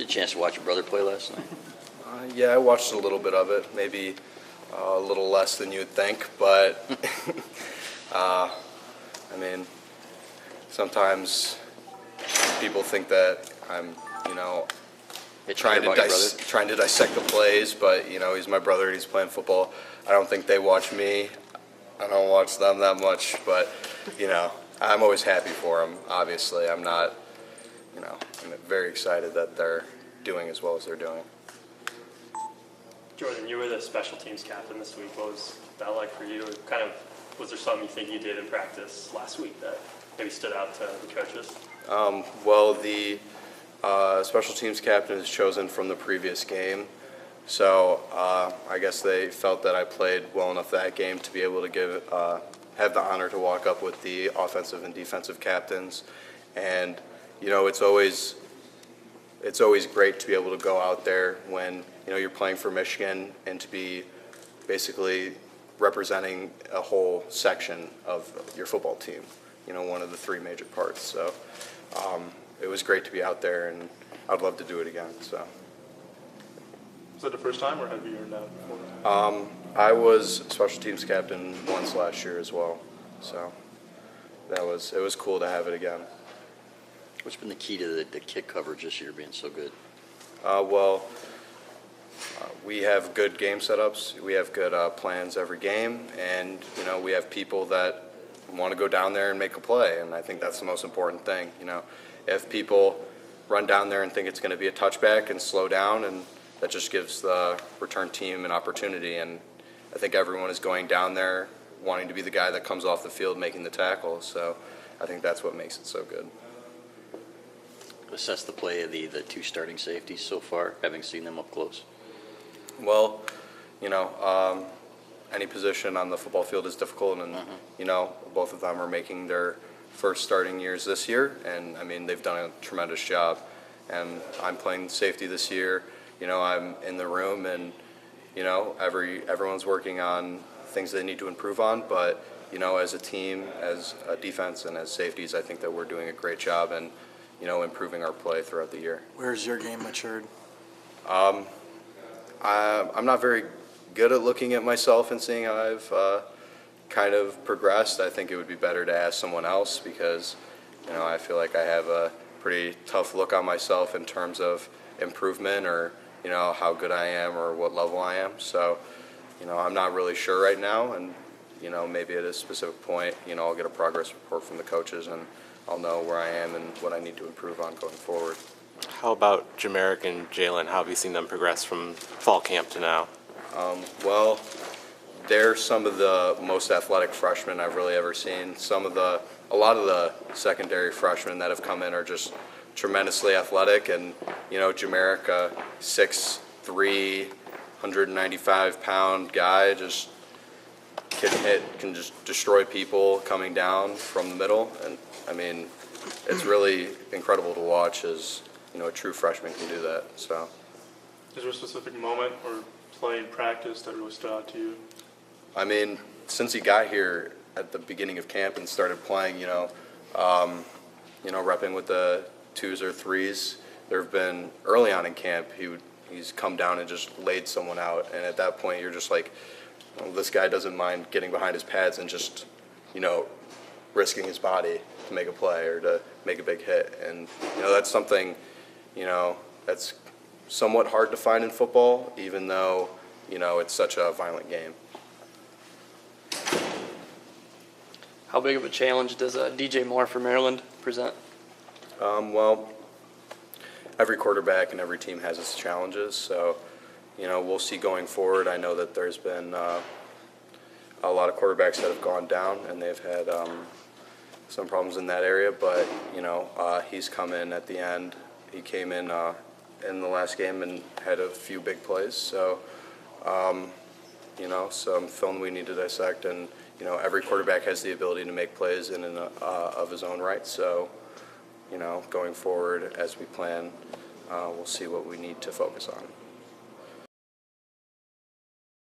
Get a chance to watch your brother play last night? Yeah, I watched a little bit of it, maybe a little less than you'd think, but I mean, sometimes people think that I'm, trying to dissect the plays, but he's my brother and he's playing football. I don't think they watch me. I don't watch them that much, but I'm always happy for them. Obviously, I'm not. I'm very excited that they're doing as well as they're doing. Jordan, you were the special teams captain this week. What was that like for you? Was there something you think you did in practice last week that maybe stood out to the coaches? Well, the special teams captain is chosen from the previous game, so I guess they felt that I played well enough that game to be able to have the honor to walk up with the offensive and defensive captains, and it's always great to be able to go out there when you're playing for Michigan and to be basically representing a whole section of your football team, one of the three major parts. So it was great to be out there, and I'd love to do it again. So. Was that the first time, or have you earned that before? I was special teams captain once last year as well, so it was cool to have it again. What's been the key to the kick coverage this year being so good? We have good game setups. We have good plans every game, and we have people that want to go down there and make a play, and I think that's the most important thing. If people run down there and think it's going to be a touchback and slow down, and that just gives the return team an opportunity, and I think everyone is going down there wanting to be the guy that comes off the field making the tackle, so I think that's what makes it so good. Assess the play of the two starting safeties so far, having seen them up close? Well, any position on the football field is difficult, and both of them are making their first starting years this year, and I mean they've done a tremendous job. And I'm playing safety this year. I'm in the room, and everyone's working on things they need to improve on. But as a team, as a defense, and as safeties, I think that we're doing a great job and improving our play throughout the year. Where's your game matured? I'm not very good at looking at myself and seeing how I've kind of progressed. I think it would be better to ask someone else because, I feel like I have a pretty tough look on myself in terms of improvement or, how good I am or what level I am. So, I'm not really sure right now, and, maybe at a specific point, I'll get a progress report from the coaches and I'll know where I am and what I need to improve on going forward. How about Jamerick and Jalen? How have you seen them progress from fall camp to now? Well, they're some of the most athletic freshmen I've really ever seen. A lot of the secondary freshmen that have come in are just tremendously athletic, and Jamerick, a 6'3", 195-pound guy, just can just destroy people coming down from the middle, and I mean, it's really incredible to watch as a true freshman can do that. So, is there a specific moment or play in practice that really stood out to you? I mean, since he got here at the beginning of camp and started playing, repping with the 2s or 3s, there have been early on in camp he's come down and just laid someone out, and at that point you're just like, well, this guy doesn't mind getting behind his pads and just risking his body to make a play or to make a big hit, and that's something that's somewhat hard to find in football, even though it's such a violent game. How big of a challenge does DJ Moore for Maryland present? Well, every quarterback and every team has its challenges, so we'll see going forward. I know that there's been a lot of quarterbacks that have gone down, and they've had some problems in that area, but he's come in at the end. He came in the last game and had a few big plays, so some film we need to dissect, and every quarterback has the ability to make plays in and of his own right. So going forward as we plan, we'll see what we need to focus on.